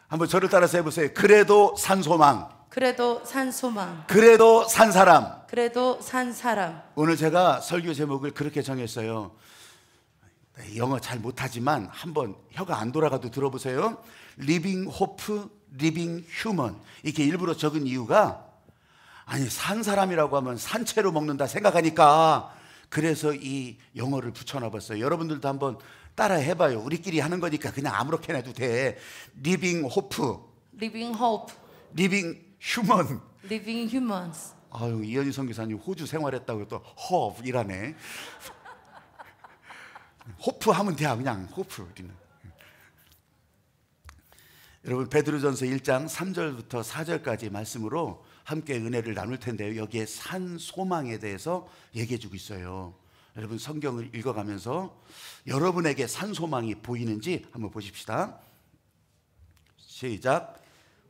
한번 저를 따라서 해보세요. 그래도 산 소망. 그래도 산 소망. 그래도 산 사람. 그래도 산 사람. 오늘 제가 설교 제목을 그렇게 정했어요. 영어 잘 못하지만 한번 혀가 안 돌아가도 들어보세요. Living Hope, Living Human. 이렇게 일부러 적은 이유가, 아니 산 사람이라고 하면 산채로 먹는다 생각하니까 그래서 이 영어를 붙여놔봤어요. 여러분들도 한번 따라 해봐요. 우리끼리 하는 거니까 그냥 아무렇게나 해도 돼. Living Hope, Living Hope, Living Human. Living Humans. 아유, 이현희 선교사님 호주 생활했다고 또 허브 이라네. 호프 하면 돼. 그냥 호프. 우리는. 여러분, 베드로전서 1장 3절부터 4절까지 말씀으로 함께 은혜를 나눌 텐데요, 여기에 산 소망에 대해서 얘기해 주고 있어요. 여러분, 성경을 읽어가면서 여러분에게 산 소망이 보이는지 한번 보십시다. 시작.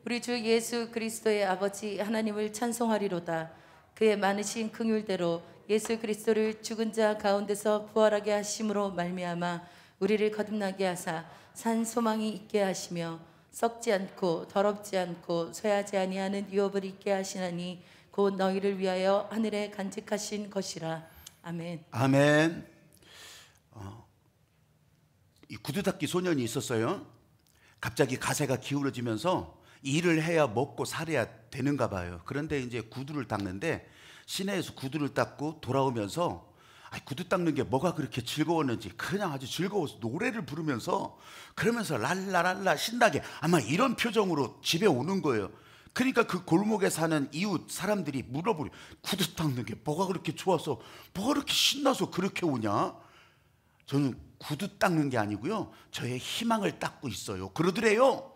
우리 주 예수 그리스도의 아버지 하나님을 찬송하리로다. 그의 많으신 긍휼대로 예수 그리스도를 죽은 자 가운데서 부활하게 하심으로 말미암아 우리를 거듭나게 하사 산 소망이 있게 하시며 썩지 않고 더럽지 않고 쇠하지 아니하는 유업을 있게 하시나니 곧 너희를 위하여 하늘에 간직하신 것이라. 아멘. 아멘. 이 구두 닦기 소년이 있었어요. 갑자기 가세가 기울어지면서 일을 해야 먹고 살아야 되는가 봐요. 그런데 이제 구두를 닦는데 시내에서 구두를 닦고 돌아오면서 구두 닦는 게 뭐가 그렇게 즐거웠는지 그냥 아주 즐거워서 노래를 부르면서, 그러면서 랄라랄라 신나게 아마 이런 표정으로 집에 오는 거예요. 그러니까 그 골목에 사는 이웃 사람들이 물어보려, 구두 닦는 게 뭐가 그렇게 좋아서, 뭐가 그렇게 신나서 그렇게 오냐? 저는 구두 닦는 게 아니고요, 저의 희망을 닦고 있어요. 그러더래요.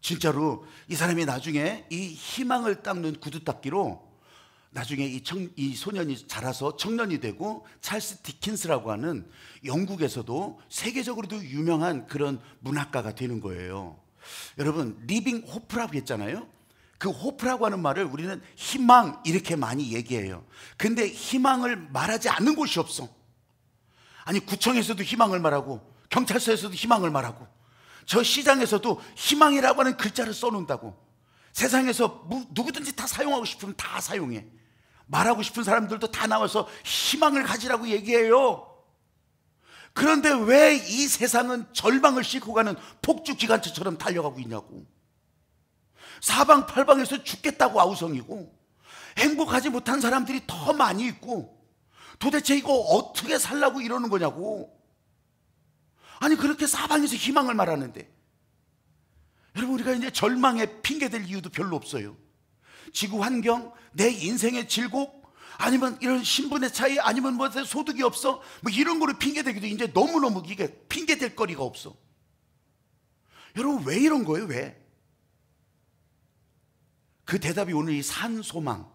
진짜로 이 사람이 나중에 이 희망을 닦는 구두 닦기로 나중에 이 소년이 자라서 청년이 되고 찰스 디킨스라고 하는 영국에서도 세계적으로도 유명한 그런 문학가가 되는 거예요. 여러분, 리빙 호프라고 했잖아요. 그 호프라고 하는 말을 우리는 희망 이렇게 많이 얘기해요. 근데 희망을 말하지 않는 곳이 없어. 아니, 구청에서도 희망을 말하고 경찰서에서도 희망을 말하고 저 시장에서도 희망이라고 하는 글자를 써놓는다고. 세상에서 누구든지 다 사용하고 싶으면 다 사용해. 말하고 싶은 사람들도 다 나와서 희망을 가지라고 얘기해요. 그런데 왜 이 세상은 절망을 싣고 가는 폭주기관차처럼 달려가고 있냐고. 사방팔방에서 죽겠다고 아우성이고 행복하지 못한 사람들이 더 많이 있고, 도대체 이거 어떻게 살라고 이러는 거냐고. 아니, 그렇게 사방에서 희망을 말하는데, 여러분, 우리가 이제 절망에 핑계댈 이유도 별로 없어요. 지구 환경, 내 인생의 질곡, 아니면 이런 신분의 차이, 아니면 뭐 소득이 없어, 뭐 이런 거로 핑계대기도 이제 너무너무 이게 핑계댈 거리가 없어. 여러분, 왜 이런 거예요? 왜? 그 대답이 오늘 이 산소망,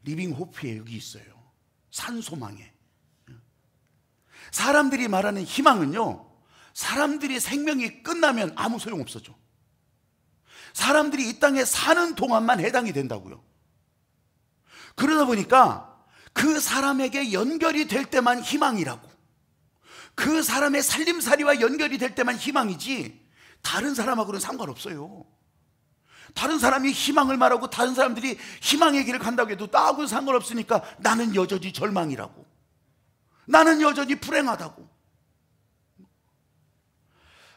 리빙 호프에 여기 있어요. 산소망에. 사람들이 말하는 희망은요, 사람들이 생명이 끝나면 아무 소용 없어져. 사람들이 이 땅에 사는 동안만 해당이 된다고요. 그러다 보니까 그 사람에게 연결이 될 때만 희망이라고, 그 사람의 살림살이와 연결이 될 때만 희망이지 다른 사람하고는 상관없어요. 다른 사람이 희망을 말하고 다른 사람들이 희망의 길을 간다고 해도 나하고는 상관없으니까 나는 여전히 절망이라고, 나는 여전히 불행하다고.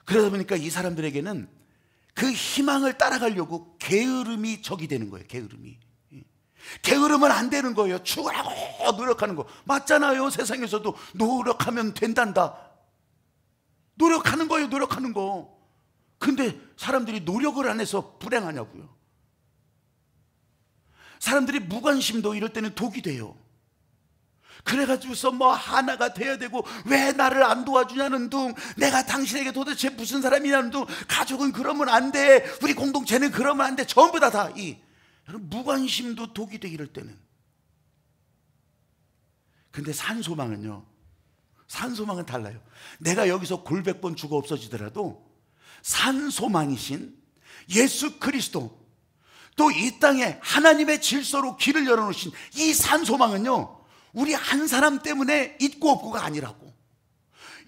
그러다 보니까 이 사람들에게는 그 희망을 따라가려고 게으름이 적이 되는 거예요. 게으름은 안 되는 거예요. 죽으라고 노력하는 거 맞잖아요. 세상에서도 노력하면 된단다. 노력하는 거예요. 노력하는 거. 근데 사람들이 노력을 안 해서 불행하냐고요. 사람들이 무관심도 이럴 때는 독이 돼요. 그래가지고서 뭐 하나가 돼야 되고, 왜 나를 안 도와주냐는 둥, 내가 당신에게 도대체 무슨 사람이냐는 둥, 가족은 그러면 안 돼, 우리 공동체는 그러면 안 돼, 전부 다 여러분, 무관심도 독이 돼 이럴 때는. 근데 산소망은요, 산소망은 달라요. 내가 여기서 골백번 죽어 없어지더라도 산소망이신 예수 그리스도, 또 이 땅에 하나님의 질서로 길을 열어놓으신 이 산소망은요, 우리 한 사람 때문에 있고 없고가 아니라고.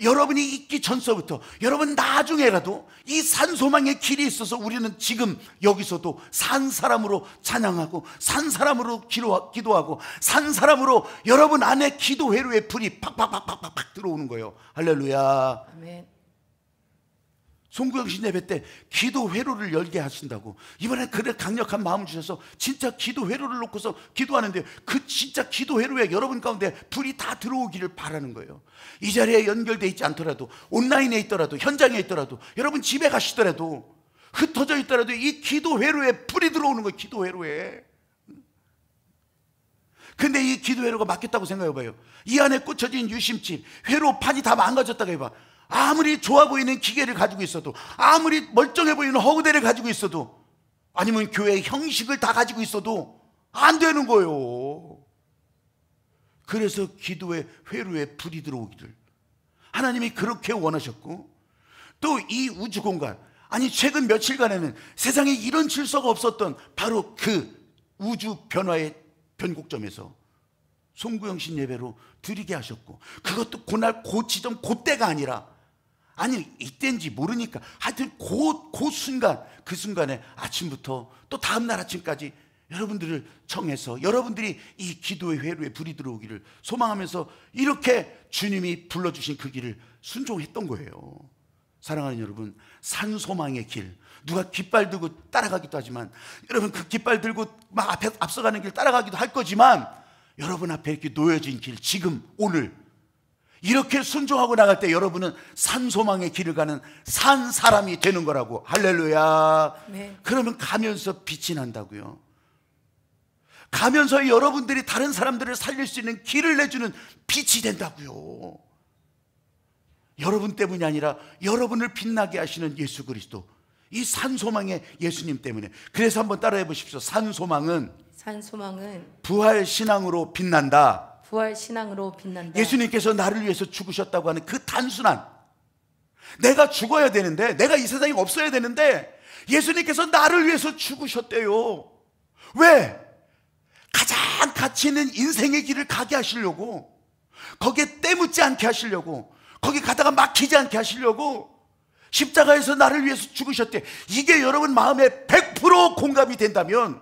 여러분이 있기 전서부터, 여러분 나중에라도 이 산소망의 길이 있어서 우리는 지금 여기서도 산 사람으로 찬양하고, 산 사람으로 기도하고, 산 사람으로 여러분 안에 기도 회로의 불이 팍팍팍팍팍 들어오는 거예요. 할렐루야. 아멘. 송구영신 예배 때 기도 회로를 열게 하신다고, 이번에 그래 강력한 마음을 주셔서 진짜 기도 회로를 놓고서 기도하는데, 그 진짜 기도 회로에 여러분 가운데 불이 다 들어오기를 바라는 거예요. 이 자리에 연결되어 있지 않더라도, 온라인에 있더라도, 현장에 있더라도, 여러분 집에 가시더라도, 흩어져 있더라도 이 기도 회로에 불이 들어오는 거예요. 기도 회로에. 근데 이 기도 회로가 막혔다고 생각해 봐요. 이 안에 꽂혀진 유심칩, 회로판이 다 망가졌다고 해봐. 아무리 좋아 보이는 기계를 가지고 있어도, 아무리 멀쩡해 보이는 허구대를 가지고 있어도, 아니면 교회의 형식을 다 가지고 있어도 안 되는 거예요. 그래서 기도의 회로에 불이 들어오기를 하나님이 그렇게 원하셨고, 또 이 우주 공간, 아니 최근 며칠간에는 세상에 이런 질서가 없었던 바로 그 우주 변화의 변곡점에서 송구영신 예배로 드리게 하셨고, 그것도 그날 그 지점 그때가 아니라, 아니 이때인지 모르니까 하여튼 그 순간, 그 순간에 아침부터 또 다음날 아침까지 여러분들을 청해서 여러분들이 이 기도의 회로에 불이 들어오기를 소망하면서 이렇게 주님이 불러주신 그 길을 순종했던 거예요. 사랑하는 여러분, 산소망의 길, 누가 깃발 들고 따라가기도 하지만, 여러분 그 깃발 들고 막 앞에 앞서가는 길 따라가기도 할 거지만, 여러분 앞에 이렇게 놓여진 길, 지금 오늘 이렇게 순종하고 나갈 때 여러분은 산소망의 길을 가는 산 사람이 되는 거라고. 할렐루야. 네. 그러면 가면서 빛이 난다고요. 가면서 여러분들이 다른 사람들을 살릴 수 있는 길을 내주는 빛이 된다고요. 여러분 때문이 아니라 여러분을 빛나게 하시는 예수 그리스도, 이 산소망의 예수님 때문에. 그래서 한번 따라해 보십시오. 산소망은 부활 신앙으로 빛난다. 부활 신앙으로 빛난다. 예수님께서 나를 위해서 죽으셨다고 하는 그 단순한, 내가 죽어야 되는데, 내가 이 세상에 없어야 되는데 예수님께서 나를 위해서 죽으셨대요. 왜? 가장 가치 있는 인생의 길을 가게 하시려고, 거기에 때묻지 않게 하시려고, 거기 가다가 막히지 않게 하시려고 십자가에서 나를 위해서 죽으셨대. 이게 여러분 마음에 100% 공감이 된다면,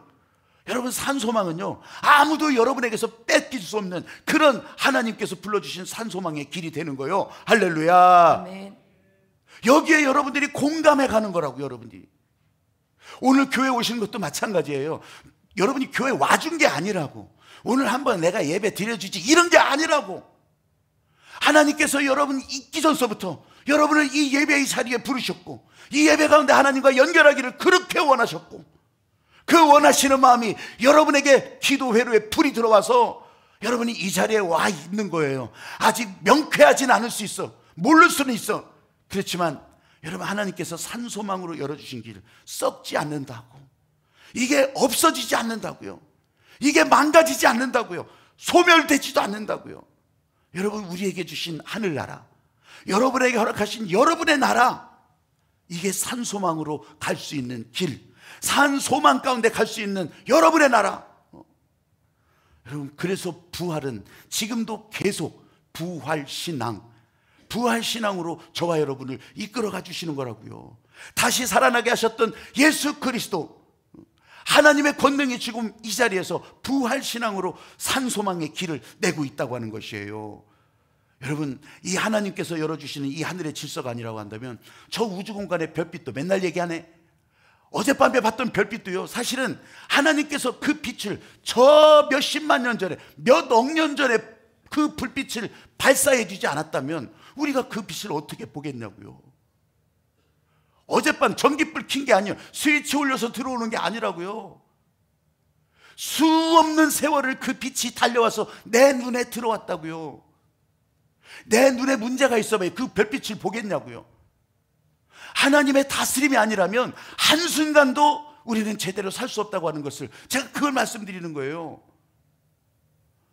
여러분 산소망은요, 아무도 여러분에게서 뺏길 수 없는 그런 하나님께서 불러주신 산소망의 길이 되는 거예요. 할렐루야. 아멘. 여기에 여러분들이 공감해 가는 거라고. 여러분들이 오늘 교회 오시는 것도 마찬가지예요. 여러분이 교회 와준 게 아니라고, 오늘 한번 내가 예배 드려주지 이런 게 아니라고. 하나님께서 여러분 있기 전서부터 여러분을 이 예배의 자리에 부르셨고, 이 예배 가운데 하나님과 연결하기를 그렇게 원하셨고, 그 원하시는 마음이 여러분에게 기도 회로에 불이 들어와서 여러분이 이 자리에 와 있는 거예요. 아직 명쾌하진 않을 수 있어, 모를 수는 있어. 그렇지만 여러분, 하나님께서 산소망으로 열어주신 길 썩지 않는다고, 이게 없어지지 않는다고요, 이게 망가지지 않는다고요, 소멸되지도 않는다고요. 여러분, 우리에게 주신 하늘나라, 여러분에게 허락하신 여러분의 나라, 이게 산소망으로 갈 수 있는 길, 산소망 가운데 갈 수 있는 여러분의 나라. 여러분, 그래서 부활은 지금도 계속 부활신앙, 부활신앙으로 저와 여러분을 이끌어가 주시는 거라고요. 다시 살아나게 하셨던 예수 그리스도, 하나님의 권능이 지금 이 자리에서 부활신앙으로 산소망의 길을 내고 있다고 하는 것이에요. 여러분, 이 하나님께서 열어주시는 이 하늘의 질서가 아니라고 한다면, 저 우주 공간의 별빛도 맨날 얘기하네. 어젯밤에 봤던 별빛도요, 사실은 하나님께서 그 빛을 저 몇십만 년 전에, 몇 억 년 전에 그 불빛을 발사해 주지 않았다면 우리가 그 빛을 어떻게 보겠냐고요. 어젯밤 전기불 킨 게 아니에요. 스위치 올려서 들어오는 게 아니라고요. 수 없는 세월을 그 빛이 달려와서 내 눈에 들어왔다고요. 내 눈에 문제가 있어봐야 그 별빛을 보겠냐고요. 하나님의 다스림이 아니라면 한순간도 우리는 제대로 살 수 없다고 하는 것을, 제가 그걸 말씀드리는 거예요.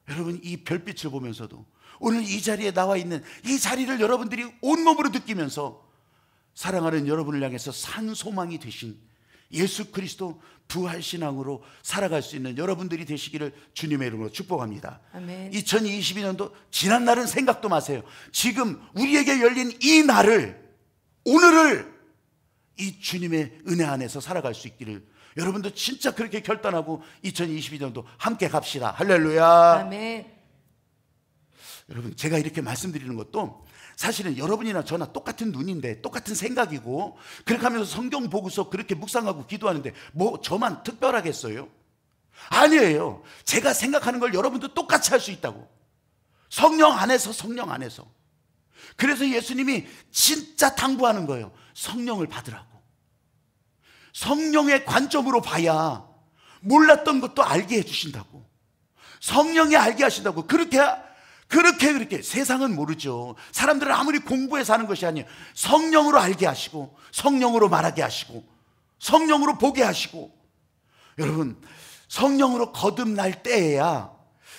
여러분, 이 별빛을 보면서도 오늘 이 자리에 나와 있는 이 자리를 여러분들이 온몸으로 느끼면서 사랑하는 여러분을 향해서 산소망이 되신 예수 그리스도 부활신앙으로 살아갈 수 있는 여러분들이 되시기를 주님의 이름으로 축복합니다. 아멘. 2022년도 지난 날은 생각도 마세요. 지금 우리에게 열린 이 날을, 오늘을 이 주님의 은혜 안에서 살아갈 수 있기를 여러분도 진짜 그렇게 결단하고 2022년도 함께 갑시다. 할렐루야. 아멘. 여러분, 제가 이렇게 말씀드리는 것도 사실은 여러분이나 저나 똑같은 눈인데 똑같은 생각이고 그렇게 하면서 성경 보고서 그렇게 묵상하고 기도하는데 뭐 저만 특별하겠어요? 아니에요. 제가 생각하는 걸 여러분도 똑같이 할 수 있다고. 성령 안에서, 성령 안에서. 그래서 예수님이 진짜 당부하는 거예요. 성령을 받으라고. 성령의 관점으로 봐야 몰랐던 것도 알게 해주신다고. 성령이 알게 하신다고. 그렇게 세상은 모르죠. 사람들은 아무리 공부해서 하는 것이 아니에요. 성령으로 알게 하시고, 성령으로 말하게 하시고, 성령으로 보게 하시고. 여러분, 성령으로 거듭날 때에야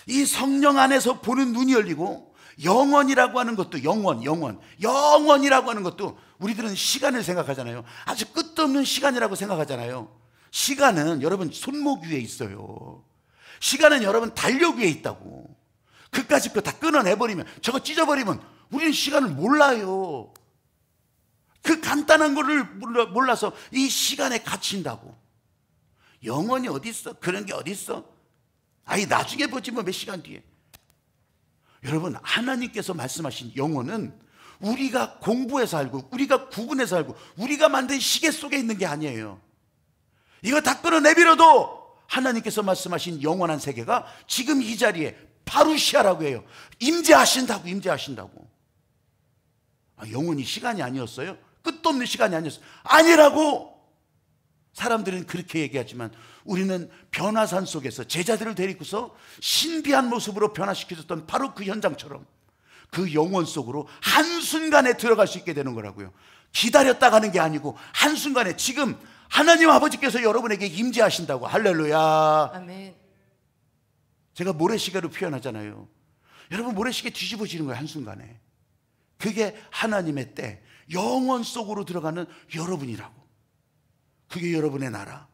이 성령 안에서 보는 눈이 열리고, 영원이라고 하는 것도, 영원이라고 하는 것도 우리들은 시간을 생각하잖아요. 아주 끝도 없는 시간이라고 생각하잖아요. 시간은 여러분 손목 위에 있어요. 시간은 여러분 달력 위에 있다고. 그까짓 거 다 끊어내버리면, 저거 찢어버리면 우리는 시간을 몰라요. 그 간단한 거를 몰라서 이 시간에 갇힌다고. 영원이 어디 있어? 그런 게 어디 있어? 아니 나중에 보지 뭐 몇 시간 뒤에. 여러분, 하나님께서 말씀하신 영혼은 우리가 공부해서 알고, 우리가 구분해서 알고, 우리가 만든 시계 속에 있는 게 아니에요. 이거 다 끌어내버려도 하나님께서 말씀하신 영원한 세계가 지금 이 자리에 파루시아라고 해요. 임재하신다고. 영원히 시간이 아니었어요? 끝도 없는 시간이 아니었어요? 아니라고. 사람들은 그렇게 얘기하지만 우리는 변화산 속에서 제자들을 데리고서 신비한 모습으로 변화시켜줬던 바로 그 현장처럼 그 영원 속으로 한순간에 들어갈 수 있게 되는 거라고요. 기다렸다 가는 게 아니고 한순간에 지금 하나님 아버지께서 여러분에게 임재하신다고. 할렐루야. 아멘. 제가 모래시계로 표현하잖아요. 여러분, 모래시계 뒤집어지는 거예요, 한순간에. 그게 하나님의 때, 영원 속으로 들어가는 여러분이라고. 그게 여러분의 나라.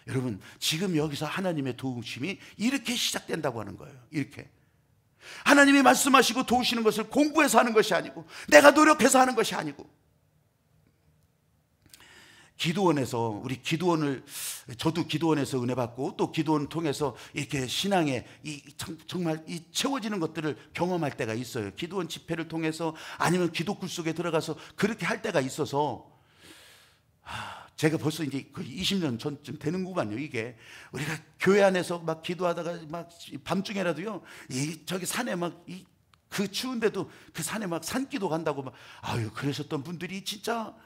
여러분, 지금 여기서 하나님의 도우심이 이렇게 시작된다고 하는 거예요. 이렇게. 하나님이 말씀하시고 도우시는 것을 공부해서 하는 것이 아니고, 내가 노력해서 하는 것이 아니고. 기도원에서, 저도 기도원에서 은혜 받고 또 기도원 통해서 이렇게 신앙에 정말 채워지는 것들을 경험할 때가 있어요. 기도원 집회를 통해서 아니면 기도굴 속에 들어가서 그렇게 할 때가 있어서, 제가 벌써 이제 거의 20년 전쯤 되는구만요. 이게 우리가 교회 안에서 막 기도하다가 막 밤중에라도요, 저기 산에 막 그 추운데도 그 산에 막 산기도 간다고 막 그러셨던 분들이 진짜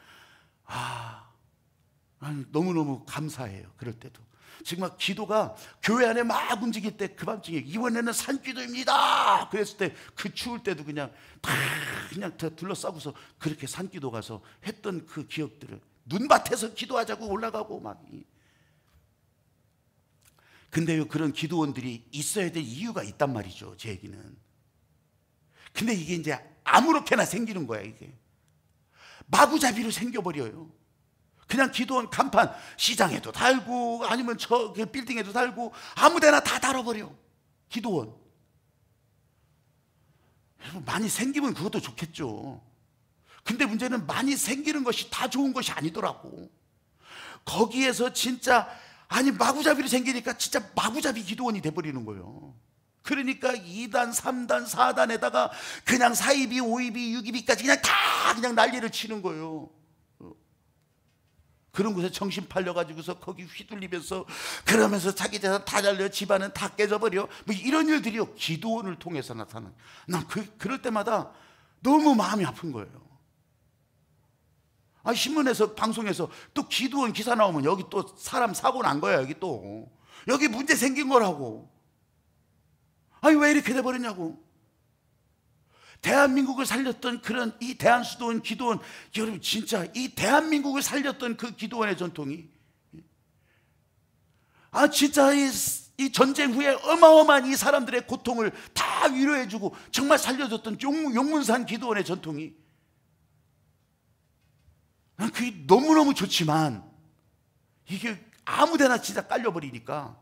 너무너무 감사해요. 그럴 때도 지금 막 기도가 교회 안에 막 움직일 때 그 밤중에 이번에는 산기도입니다. 그랬을 때 그 추울 때도 그냥 다 둘러싸고서 그렇게 산기도 가서 했던 그 기억들을, 눈밭에서 기도하자고 올라가고 막. 근데요, 그런 기도원들이 있어야 될 이유가 있단 말이죠, 제 얘기는. 근데 이게 이제 아무렇게나 생기는 거야. 이게 마구잡이로 생겨버려요. 그냥 기도원 간판 시장에도 달고 아니면 저 빌딩에도 달고 아무데나 다 달아버려. 기도원. 여러분, 많이 생기면 그것도 좋겠죠. 근데 문제는 많이 생기는 것이 다 좋은 것이 아니더라고. 거기에서 진짜 마구잡이로 생기니까 진짜 마구잡이 기도원이 돼버리는 거예요. 그러니까 2단, 3단, 4단에다가 그냥 4입이, 5입이, 6입이까지 그냥 난리를 치는 거예요. 그런 곳에 정신 팔려가지고서 거기 휘둘리면서 그러면서 자기 재산 다 잘려, 집안은 다 깨져버려. 뭐 이런 일들이요, 기도원을 통해서 나타나는. 난 그럴 때마다 너무 마음이 아픈 거예요. 신문에서, 방송에서 또 기도원 기사 나오면 여기 또 사람 사고 난 거야. 여기 문제 생긴 거라고. 왜 이렇게 돼버렸냐고. 대한민국을 살렸던 그런 이 대한수도원 기도원, 여러분 진짜 이 대한민국을 살렸던 그 기도원의 전통이 진짜 이 전쟁 후에 어마어마한 이 사람들의 고통을 다 위로해주고 정말 살려줬던 용문산 기도원의 전통이, 그게 너무너무 좋지만 이게 아무데나 진짜 깔려버리니까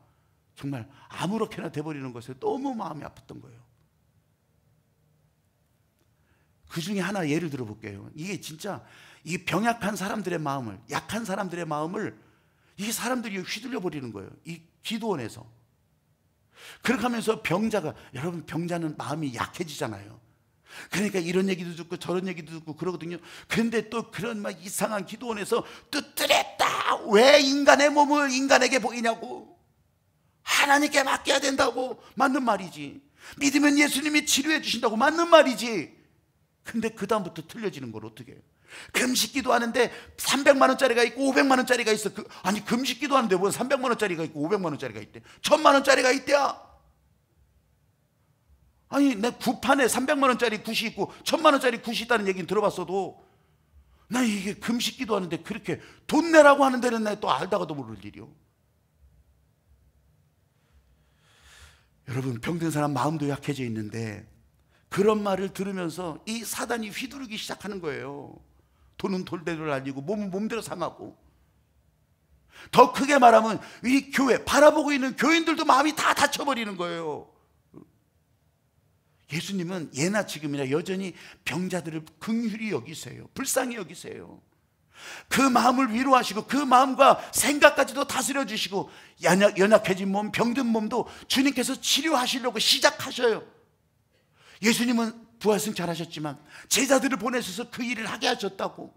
정말 아무렇게나 돼버리는 것에 너무 마음이 아팠던 거예요. 그 중에 하나 예를 들어볼게요. 이게 진짜 이 병약한 사람들의 마음을, 약한 사람들의 마음을 이 사람들이 휘둘려 버리는 거예요. 이 기도원에서. 그렇게 하면서 병자가, 여러분 병자는 마음이 약해지잖아요. 그러니까 이런 얘기도 듣고 저런 얘기도 듣고 그러거든요. 그런데 또 그런 막 이상한 기도원에서 또 뜨랬다. 왜 인간의 몸을 인간에게 보이냐고. 하나님께 맡겨야 된다고. 맞는 말이지. 믿으면 예수님이 치료해 주신다고. 맞는 말이지. 근데 그 다음부터 틀려지는 걸 어떻게 해요? 금식기도 하는데 300만 원짜리가 있고 500만 원짜리가 있어. 아니 금식기도 하는데 뭐 300만 원짜리가 있고 500만 원짜리가 있대. 1000만 원짜리가 있대야. 아니 내 구판에 300만 원짜리 굿이 있고 1000만 원짜리 굿이 있다는 얘기는 들어봤어도 나 이게 금식기도 하는데 그렇게 돈 내라고 하는 데는 나 또 알다가도 모를 일이요. 여러분 병든 사람 마음도 약해져 있는데 그런 말을 들으면서 이 사단이 휘두르기 시작하는 거예요. 돈은 돌대로 날리고 몸은 몸대로 상하고. 더 크게 말하면 이 교회 바라보고 있는 교인들도 마음이 다 다쳐버리는 거예요. 예수님은 예나 지금이나 여전히 병자들을 긍휼히 여기세요. 불쌍히 여기세요. 그 마음을 위로하시고 그 마음과 생각까지도 다스려 주시고 연약해진 몸, 병든 몸도 주님께서 치료하시려고 시작하셔요. 예수님은 부활승천하셨지만 제자들을 보내셔서 그 일을 하게 하셨다고.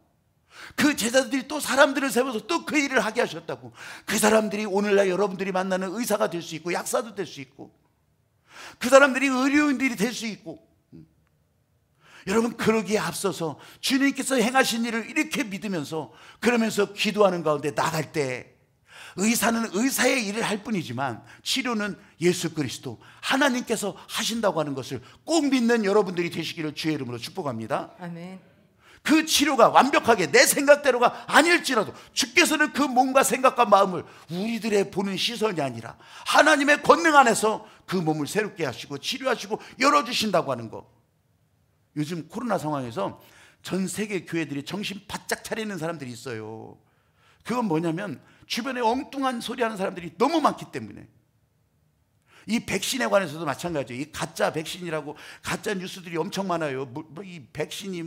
그 제자들이 또 사람들을 세워서 또 그 일을 하게 하셨다고. 그 사람들이 오늘날 여러분들이 만나는 의사가 될 수 있고 약사도 될 수 있고 그 사람들이 의료인들이 될 수 있고. 여러분 그러기에 앞서서 주님께서 행하신 일을 이렇게 믿으면서 그러면서 기도하는 가운데 나갈 때 의사는 의사의 일을 할 뿐이지만 치료는 예수 그리스도 하나님께서 하신다고 하는 것을 꼭 믿는 여러분들이 되시기를 주의 이름으로 축복합니다. 아멘. 그 치료가 완벽하게 내 생각대로가 아닐지라도 주께서는 그 몸과 생각과 마음을 우리들의 보는 시선이 아니라 하나님의 권능 안에서 그 몸을 새롭게 하시고 치료하시고 열어주신다고 하는 것. 요즘 코로나 상황에서 전 세계 교회들이 정신 바짝 차리는 사람들이 있어요. 그건 뭐냐면 주변에 엉뚱한 소리 하는 사람들이 너무 많기 때문에. 이 백신에 관해서도 마찬가지예요. 이 가짜 백신이라고 가짜 뉴스들이 엄청 많아요. 이 백신이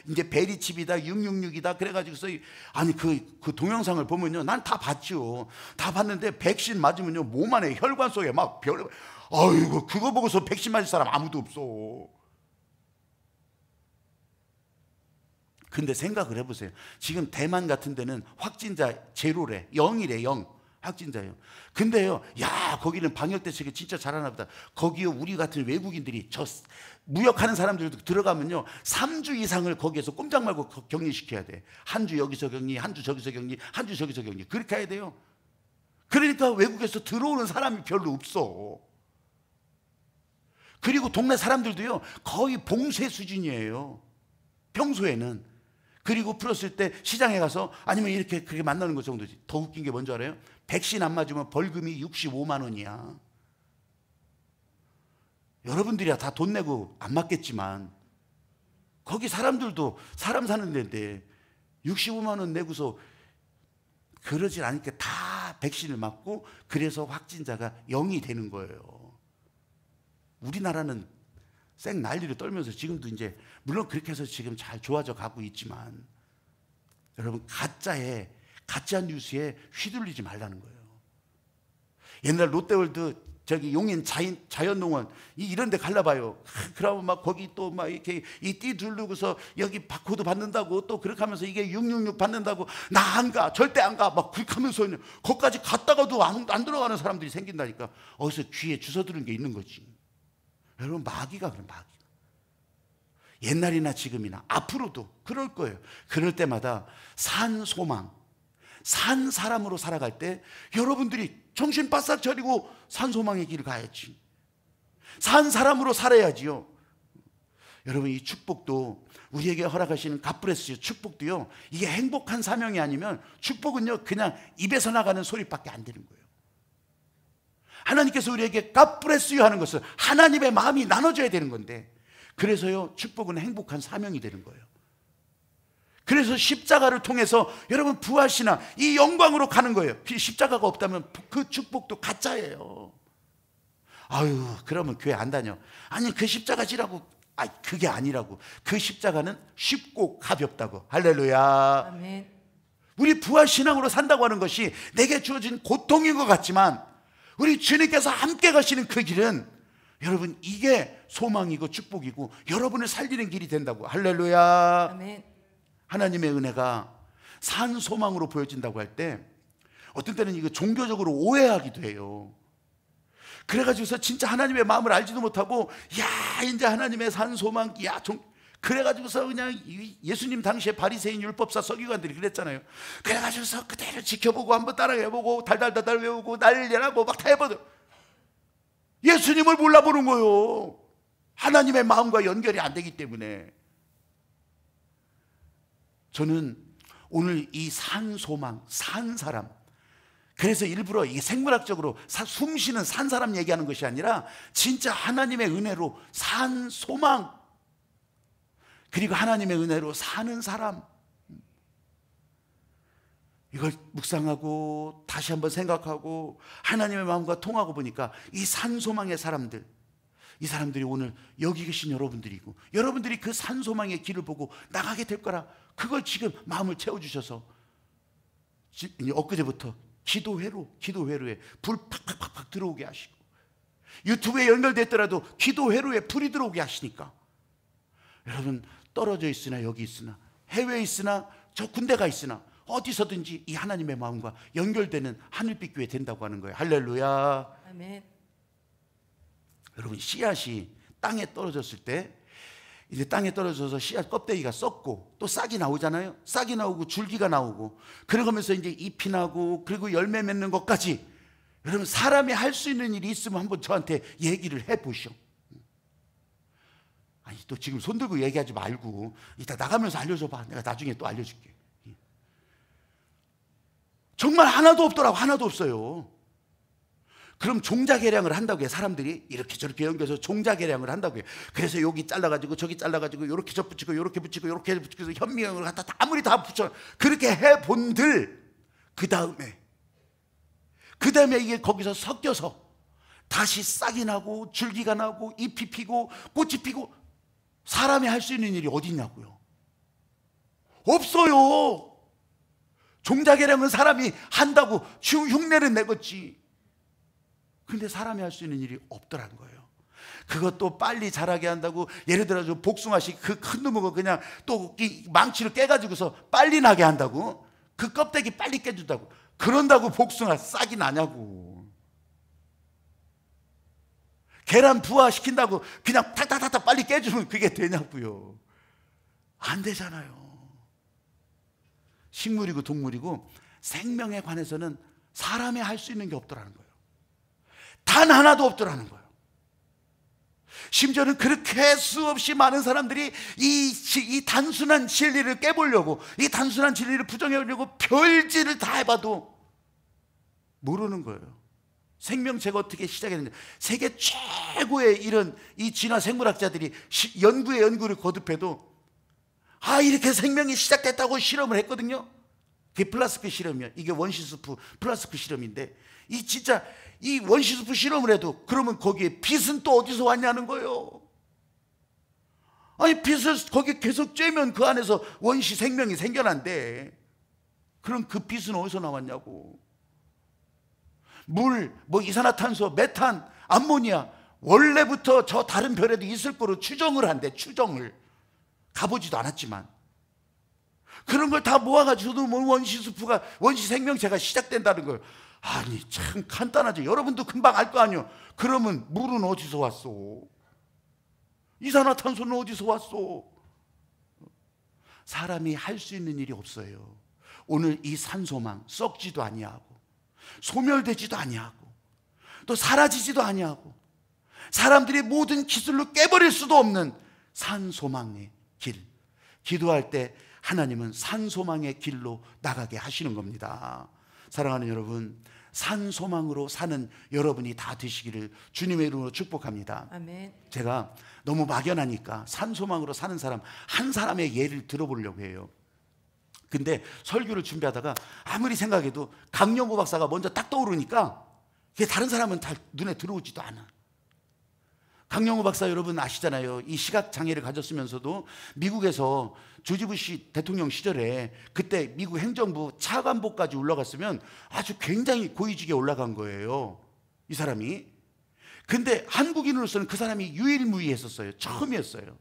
이제 베리칩이다 666이다 그래가지고서 아니 그 동영상을 보면요, 난 다 봤죠. 다 봤는데 백신 맞으면요 몸 안에 혈관 속에 막 아이고 그거 보고서 백신 맞을 사람 아무도 없어. 근데 생각을 해보세요. 지금 대만 같은 데는 확진자 제로래. 0이래 0. 확진자예요. 근데요, 야 거기는 방역 대책이 진짜 잘하나 보다. 거기요 우리 같은 외국인들이 저 무역하는 사람들도 들어가면요 3주 이상을 거기에서 꼼짝 말고 격리시켜야 돼. 한 주 여기서 격리, 한 주 저기서 격리, 한 주 저기서 격리. 그렇게 해야 돼요. 그러니까 외국에서 들어오는 사람이 별로 없어. 그리고 동네 사람들도요 거의 봉쇄 수준이에요. 평소에는. 그리고 풀었을 때 시장에 가서 아니면 이렇게 그렇게 만나는 것 정도지. 더 웃긴 게 뭔지 알아요? 백신 안 맞으면 벌금이 65만 원이야. 여러분들이야 다 돈 내고 안 맞겠지만 거기 사람들도 사람 사는 데인데 65만 원 내고서 그러질 않으니까 다 백신을 맞고 그래서 확진자가 0이 되는 거예요. 우리나라는 쌩 난리를 떨면서 지금도 이제 물론 그렇게 해서 지금 잘 좋아져 가고 있지만 여러분 가짜 뉴스에 휘둘리지 말라는 거예요. 옛날 롯데월드 저기 용인 자연농원 이런 데 갈라봐요. 그러면 막 거기 또 막 이렇게 이 띠 두르고서 여기 바코드 받는다고 또 그렇게 하면서 이게 666 받는다고 나 안 가 절대 안 가 막 그렇게 하면서 거기까지 갔다가도 안 들어가는 사람들이 생긴다니까. 어디서 귀에 주워 들은 게 있는 거지. 여러분 마귀가 그래 마귀. 옛날이나 지금이나 앞으로도 그럴 거예요. 그럴 때마다 산 소망, 산 사람으로 살아갈 때 여러분들이 정신 바싹 차리고 산 소망의 길을 가야지. 산 사람으로 살아야지요. 여러분 이 축복도 우리에게 허락하시는 갓브레스 축복도요. 이게 행복한 사명이 아니면 축복은요 그냥 입에서 나가는 소리밖에 안 되는 거예요. 하나님께서 우리에게 갓브레스유 하는 것은 하나님의 마음이 나눠져야 되는 건데 그래서요 축복은 행복한 사명이 되는 거예요. 그래서 십자가를 통해서 여러분 부활신앙, 이 영광으로 가는 거예요. 십자가가 없다면 그 축복도 가짜예요. 아유, 그러면 교회 안 다녀. 아니, 그 십자가 지라고. 그게 아니라고. 그 십자가는 쉽고 가볍다고. 할렐루야. 아멘. 우리 부활신앙으로 산다고 하는 것이 내게 주어진 고통인 것 같지만 우리 주님께서 함께 가시는 그 길은 여러분, 이게 소망이고 축복이고 여러분을 살리는 길이 된다고. 할렐루야. 아멘. 하나님의 은혜가 산 소망으로 보여진다고 할 때 어떤 때는 이거 종교적으로 오해하기도 해요. 그래가지고서 진짜 하나님의 마음을 알지도 못하고, 야, 이제 하나님의 산 소망, 야, 그래가지고서 그냥 예수님 당시에 바리새인 율법사 서기관들이 그랬잖아요. 그래가지고서 그대로 지켜보고 한번 따라해보고 달달달달 외우고 난리나고 막 다 해보고 예수님을 몰라보는 거예요. 하나님의 마음과 연결이 안 되기 때문에. 저는 오늘 이 산 소망, 산 사람, 그래서 일부러 이게 생물학적으로 숨 쉬는 산 사람 얘기하는 것이 아니라 진짜 하나님의 은혜로 산 소망, 그리고 하나님의 은혜로 사는 사람, 이걸 묵상하고 다시 한번 생각하고 하나님의 마음과 통하고 보니까 이 산 소망의 사람들, 이 사람들이 오늘 여기 계신 여러분들이고, 여러분들이 그 산 소망의 길을 보고 나가게 될 거라, 그걸 지금 마음을 채워주셔서 엊그제부터 기도회로에 불 팍팍팍 들어오게 하시고, 유튜브에 연결됐더라도 기도회로에 불이 들어오게 하시니까 여러분, 떨어져 있으나 여기 있으나 해외에 있으나 저 군대가 있으나 어디서든지 이 하나님의 마음과 연결되는 하늘빛 교회 된다고 하는 거예요. 할렐루야. 아멘. 여러분, 씨앗이 땅에 떨어졌을 때 이제 땅에 떨어져서 씨앗 껍데기가 썩고 또 싹이 나오잖아요. 싹이 나오고 줄기가 나오고 그러면서 이제 잎이 나고 그리고 열매 맺는 것까지, 여러분, 사람이 할 수 있는 일이 있으면 한번 저한테 얘기를 해보시오. 아니, 또 지금 손 들고 얘기하지 말고 이따 나가면서 알려줘 봐. 내가 나중에 또 알려줄게. 정말 하나도 없더라고. 하나도 없어요. 그럼 종자개량을 한다고 해요. 사람들이 이렇게 저렇게 연결해서 종자개량을 한다고 해요. 그래서 여기 잘라가지고 저기 잘라가지고 이렇게 접붙이고 이렇게 붙이고 이렇게 붙이고 현미경을 갖다 아무리 다 붙여 그렇게 해본들, 그 다음에 이게 거기서 섞여서 다시 싹이 나고 줄기가 나고 잎이 피고 꽃이 피고, 사람이 할 수 있는 일이 어디 있냐고요. 없어요. 종자개량은 사람이 한다고 흉내는 내겠지. 근데 사람이 할 수 있는 일이 없더라는 거예요. 그것도 빨리 자라게 한다고, 예를 들어서 복숭아씨 그 큰 놈을 그냥 또 망치를 깨가지고서 빨리 나게 한다고, 그 껍데기 빨리 깨준다고, 그런다고 복숭아 싹이 나냐고. 계란 부화시킨다고 그냥 탁탁탁탁 빨리 깨주면 그게 되냐고요. 안 되잖아요. 식물이고 동물이고 생명에 관해서는 사람이 할 수 있는 게 없더라는 거예요. 단 하나도 없더라는 거예요. 심지어는 그렇게 수없이 많은 사람들이 이 단순한 진리를 깨보려고, 이 단순한 진리를 부정해보려고 별짓을 다 해봐도 모르는 거예요. 생명체가 어떻게 시작했는지, 세계 최고의 이런 이 진화 생물학자들이 연구에 연구를 거듭해도 이렇게 생명이 시작됐다고 실험을 했거든요. 그게 플라스크 실험이야. 이게 원시수프 플라스크 실험인데, 이 원시수프 실험을 해도 그러면 거기에 빛은 또 어디서 왔냐는 거예요. 아니, 빛을 거기 계속 쬐면 그 안에서 원시 생명이 생겨난대. 그럼 그 빛은 어디서 나왔냐고. 물, 이산화탄소, 메탄, 암모니아, 원래부터 저 다른 별에도 있을 거로 추정을 한대. 추정을 가보지도 않았지만 그런 걸 다 모아가지고도 원시수프가, 원시 생명체가 시작된다는 거예요. 아니, 참 간단하죠. 여러분도 금방 알 거 아니에요. 그러면 물은 어디서 왔어? 이산화탄소는 어디서 왔어? 사람이 할 수 있는 일이 없어요. 오늘 이 산소망 썩지도 아니하고 소멸되지도 아니하고 또 사라지지도 아니하고 사람들이 모든 기술로 깨버릴 수도 없는 산소망의 길, 기도할 때 하나님은 산소망의 길로 나가게 하시는 겁니다. 사랑하는 여러분, 산소망으로 사는 여러분이 다 되시기를 주님의 이름으로 축복합니다. 아멘. 제가 너무 막연하니까 산소망으로 사는 사람 한 사람의 예를 들어보려고 해요. 근데 설교를 준비하다가 아무리 생각해도 강영구 박사가 먼저 딱 떠오르니까 그게 다른 사람은 다 눈에 들어오지도 않아. 강영구 박사 여러분 아시잖아요. 이 시각장애를 가졌으면서도 미국에서 조지 부시 대통령 시절에 그때 미국 행정부 차관보까지 올라갔으면 아주 굉장히 고위직에 올라간 거예요, 이 사람이. 근데 한국인으로서는 그 사람이 유일무이했었어요. 처음이었어요.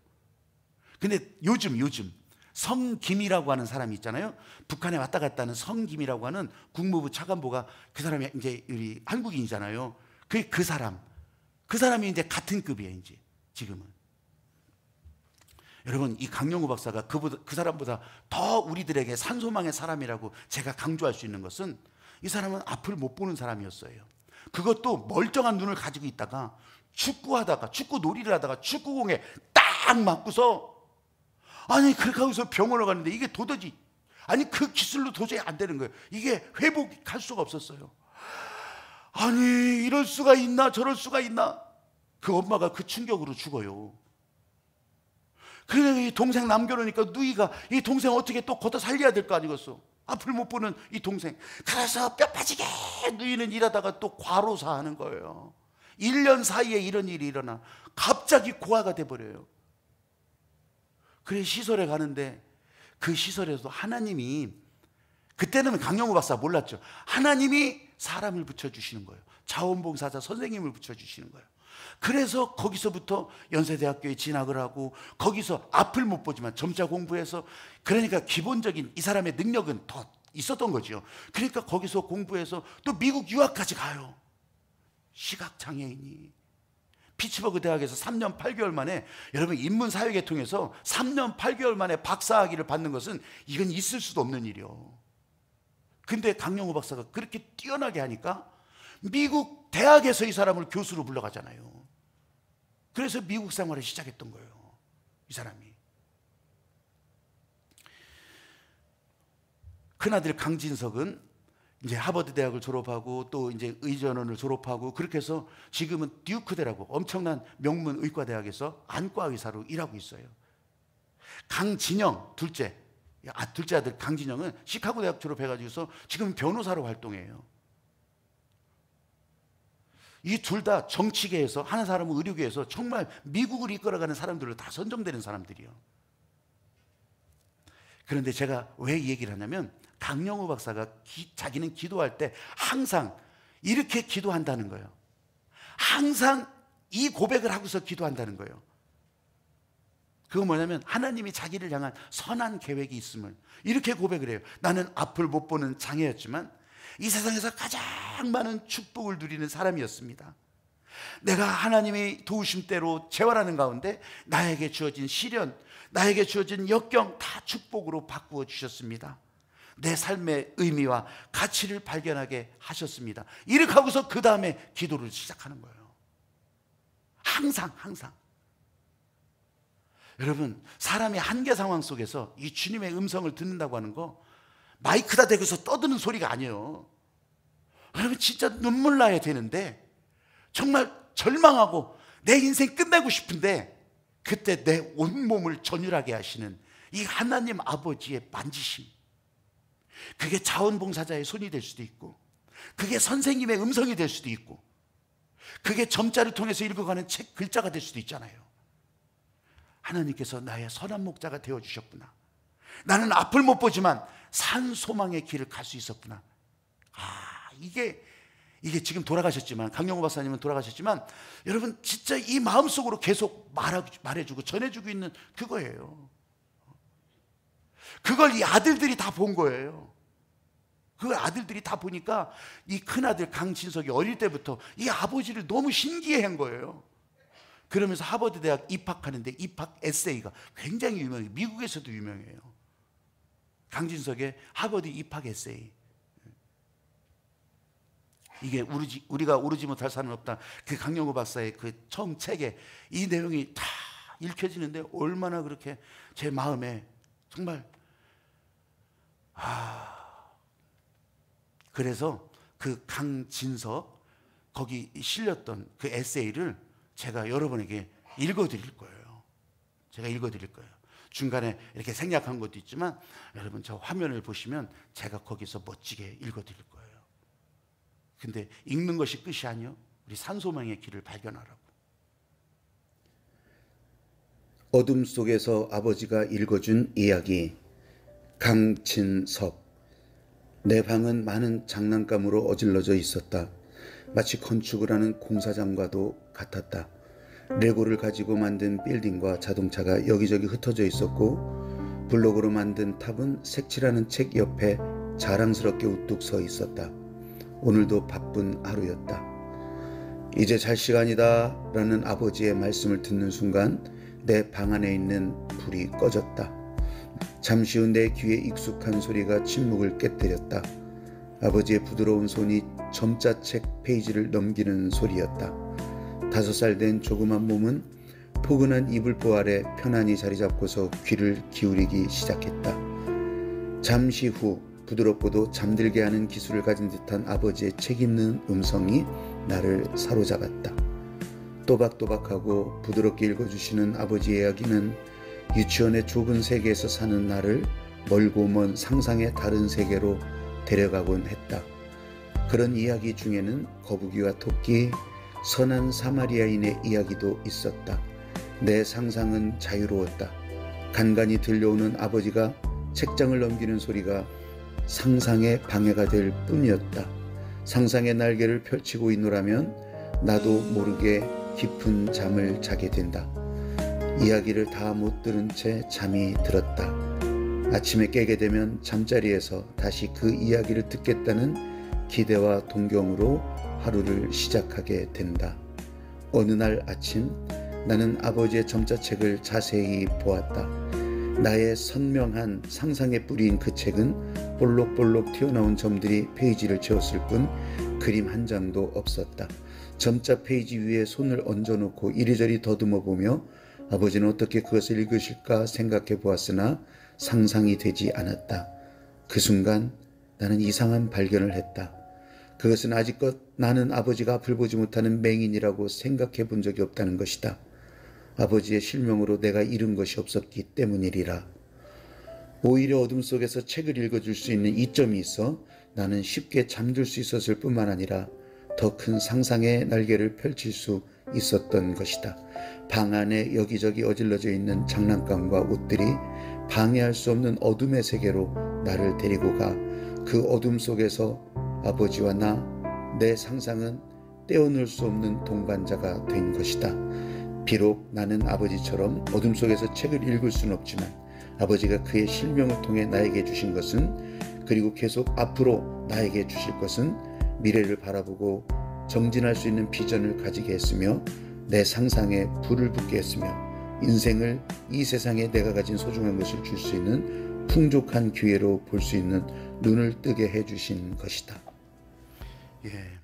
근데 요즘 성김이라고 하는 사람이 있잖아요. 북한에 왔다 갔다 하는 성김이라고 하는 국무부 차관보가 그 사람이 이제 우리 한국인이잖아요. 그 사람이 이제 같은 급이에요, 이제 지금은. 여러분, 이 강영구 박사가 그 사람보다 더 우리들에게 산소망의 사람이라고 제가 강조할 수 있는 것은 이 사람은 앞을 못 보는 사람이었어요. 그것도 멀쩡한 눈을 가지고 있다가 축구 놀이를 하다가 축구공에 딱 맞고서 아니 그렇게 하고서 병원을 갔는데 이게 도저히 그 기술로 도저히 안 되는 거예요. 이게 회복할 수가 없었어요. 아니 이럴 수가 있나 저럴 수가 있나. 그 엄마가 그 충격으로 죽어요. 그래 이 동생 남겨놓으니까 누이가 이 동생 어떻게 또 걷어 살려야 될 거 아니겠어. 앞을 못 보는 이 동생. 그래서 뼈 빠지게 누이는 일하다가 또 과로사 하는 거예요. 1년 사이에 이런 일이 일어나 갑자기 고아가 돼버려요. 그래 시설에 가는데 그 시설에서 하나님이, 그때는 강영구 박사 몰랐죠. 하나님이 사람을 붙여주시는 거예요. 자원봉사자 선생님을 붙여주시는 거예요. 그래서 거기서부터 연세대학교에 진학을 하고 거기서 앞을 못 보지만 점자 공부해서, 그러니까 기본적인 이 사람의 능력은 더 있었던 거죠. 그러니까 거기서 공부해서 또 미국 유학까지 가요. 시각장애인이 피츠버그 대학에서 3년 8개월 만에, 여러분 인문사회계통해서 3년 8개월 만에 박사학위를 받는 것은 이건 있을 수도 없는 일이요. 근데 강영구 박사가 그렇게 뛰어나게 하니까 미국 대학에서 이 사람을 교수로 불러가잖아요. 그래서 미국 생활을 시작했던 거예요, 이 사람이. 큰아들 강진석은 이제 하버드 대학을 졸업하고 또 이제 의전원을 졸업하고 그렇게 해서 지금은 듀크대라고 엄청난 명문 의과대학에서 안과 의사로 일하고 있어요. 강진영 둘째 아들 강진영은 시카고 대학 졸업해가지고서 지금 변호사로 활동해요. 이 둘 다 정치계에서, 하는 사람은 의료계에서 정말 미국을 이끌어가는 사람들로 다 선정되는 사람들이요. 그런데 제가 왜 이 얘기를 하냐면 강영구 박사가 자기는 기도할 때 항상 이렇게 기도한다는 거예요. 항상 이 고백을 하고서 기도한다는 거예요. 그거 뭐냐면 하나님이 자기를 향한 선한 계획이 있음을 이렇게 고백을 해요. 나는 앞을 못 보는 장애였지만 이 세상에서 가장 많은 축복을 누리는 사람이었습니다. 내가 하나님의 도우심대로 재활하는 가운데 나에게 주어진 시련, 나에게 주어진 역경 다 축복으로 바꾸어 주셨습니다. 내 삶의 의미와 가치를 발견하게 하셨습니다. 이렇게 하고서 그 다음에 기도를 시작하는 거예요. 항상 여러분, 사람이 한계 상황 속에서 이 주님의 음성을 듣는다고 하는 거 마이크다 대고서 떠드는 소리가 아니에요. 여러분 진짜 눈물 나야 되는데, 정말 절망하고 내 인생 끝내고 싶은데 그때 내 온몸을 전율하게 하시는 이 하나님 아버지의 만지심, 그게 자원봉사자의 손이 될 수도 있고, 그게 선생님의 음성이 될 수도 있고, 그게 점자를 통해서 읽어가는 책 글자가 될 수도 있잖아요. 하나님께서 나의 선한 목자가 되어주셨구나. 나는 앞을 못 보지만 산 소망의 길을 갈 수 있었구나. 이게 지금 돌아가셨지만, 강영구 박사님은 돌아가셨지만, 여러분 진짜 이 마음속으로 계속 말해주고 전해주고 있는 그거예요. 그걸 이 아들들이 다 본 거예요. 그걸 아들들이 다 보니까 이 큰아들 강진석이 어릴 때부터 이 아버지를 너무 신기해한 거예요. 그러면서 하버드 대학 입학하는데 입학 에세이가 굉장히 유명해요. 미국에서도 유명해요. 강진석의 하버드 입학 에세이. 이게 우리가 오르지 못할 산은 없다. 그 강영구 박사의 그 처음 책에 이 내용이 다 읽혀지는데 얼마나 그렇게 제 마음에 정말 그래서 그 강진석 거기 실렸던 그 에세이를 제가 여러분에게 읽어드릴 거예요. 제가 읽어드릴 거예요. 중간에 이렇게 생략한 것도 있지만 여러분 저 화면을 보시면 제가 거기서 멋지게 읽어드릴 거예요. 근데 읽는 것이 끝이 아니요, 우리 산소망의 길을 발견하라고. 어둠 속에서 아버지가 읽어준 이야기. 강친섭. 내 방은 많은 장난감으로 어질러져 있었다. 마치 건축을 하는 공사장과도 같았다. 레고를 가지고 만든 빌딩과 자동차가 여기저기 흩어져 있었고, 블록으로 만든 탑은 색칠하는 책 옆에 자랑스럽게 우뚝 서 있었다. 오늘도 바쁜 하루였다. 이제 잘 시간이다 라는 아버지의 말씀을 듣는 순간 내 방 안에 있는 불이 꺼졌다. 잠시 후 내 귀에 익숙한 소리가 침묵을 깨뜨렸다. 아버지의 부드러운 손이 점자책 페이지를 넘기는 소리였다. 5살 된 조그만 몸은 포근한 이불보 아래 편안히 자리 잡고서 귀를 기울이기 시작했다. 잠시 후 부드럽고도 잠들게 하는 기술을 가진 듯한 아버지의 책임있는 음성이 나를 사로잡았다. 또박또박하고 부드럽게 읽어주시는 아버지의 이야기는 유치원의 좁은 세계에서 사는 나를 멀고 먼 상상의 다른 세계로 데려가곤 했다. 그런 이야기 중에는 거북이와 토끼, 선한 사마리아인의 이야기도 있었다. 내 상상은 자유로웠다. 간간히 들려오는 아버지가 책장을 넘기는 소리가 상상의 방해가 될 뿐이었다. 상상의 날개를 펼치고 있노라면 나도 모르게 깊은 잠을 자게 된다. 이야기를 다 못 들은 채 잠이 들었다. 아침에 깨게 되면 잠자리에서 다시 그 이야기를 듣겠다는 기대와 동경으로 하루를 시작하게 된다. 어느 날 아침 나는 아버지의 점자책을 자세히 보았다. 나의 선명한 상상에 뿌린 그 책은 볼록볼록 튀어나온 점들이 페이지를 채웠을 뿐 그림 한 장도 없었다. 점자 페이지 위에 손을 얹어놓고 이리저리 더듬어 보며 아버지는 어떻게 그것을 읽으실까 생각해 보았으나 상상이 되지 않았다. 그 순간 나는 이상한 발견을 했다. 그것은 아직껏 나는 아버지가 앞을 보지 못하는 맹인이라고 생각해 본 적이 없다는 것이다. 아버지의 실명으로 내가 잃은 것이 없었기 때문이리라. 오히려 어둠 속에서 책을 읽어줄 수 있는 이점이 있어 나는 쉽게 잠들 수 있었을 뿐만 아니라 더 큰 상상의 날개를 펼칠 수 있었던 것이다. 방 안에 여기저기 어질러져 있는 장난감과 옷들이 방해할 수 없는 어둠의 세계로 나를 데리고 가 그 어둠 속에서 아버지와 나, 내 상상은 떼어놓을 수 없는 동반자가 된 것이다. 비록 나는 아버지처럼 어둠 속에서 책을 읽을 수는 없지만 아버지가 그의 실명을 통해 나에게 주신 것은, 그리고 계속 앞으로 나에게 주실 것은 미래를 바라보고 정진할 수 있는 비전을 가지게 했으며 내 상상에 불을 붙게 했으며 인생을 이 세상에 내가 가진 소중한 것을 줄 수 있는 풍족한 기회로 볼 수 있는 눈을 뜨게 해주신 것이다. 예,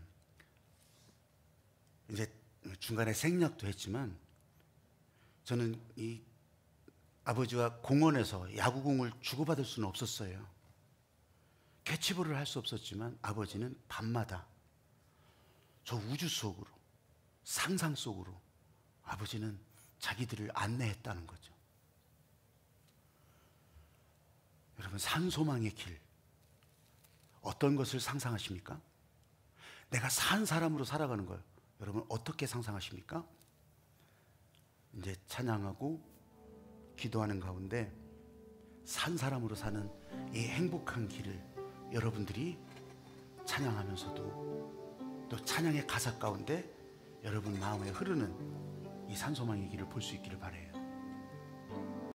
이제 중간에 생략도 했지만 저는 이 아버지와 공원에서 야구공을 주고받을 수는 없었어요. 캐치볼을 할 수 없었지만 아버지는 밤마다 저 우주 속으로, 상상 속으로 아버지는 자기들을 안내했다는 거죠. 여러분, 산소망의 길, 어떤 것을 상상하십니까? 내가 산 사람으로 살아가는 걸 여러분 어떻게 상상하십니까? 이제 찬양하고 기도하는 가운데 산 사람으로 사는 이 행복한 길을 여러분들이 찬양하면서도 또 찬양의 가사 가운데 여러분 마음에 흐르는 이 산소망의 길을 볼 수 있기를 바라요.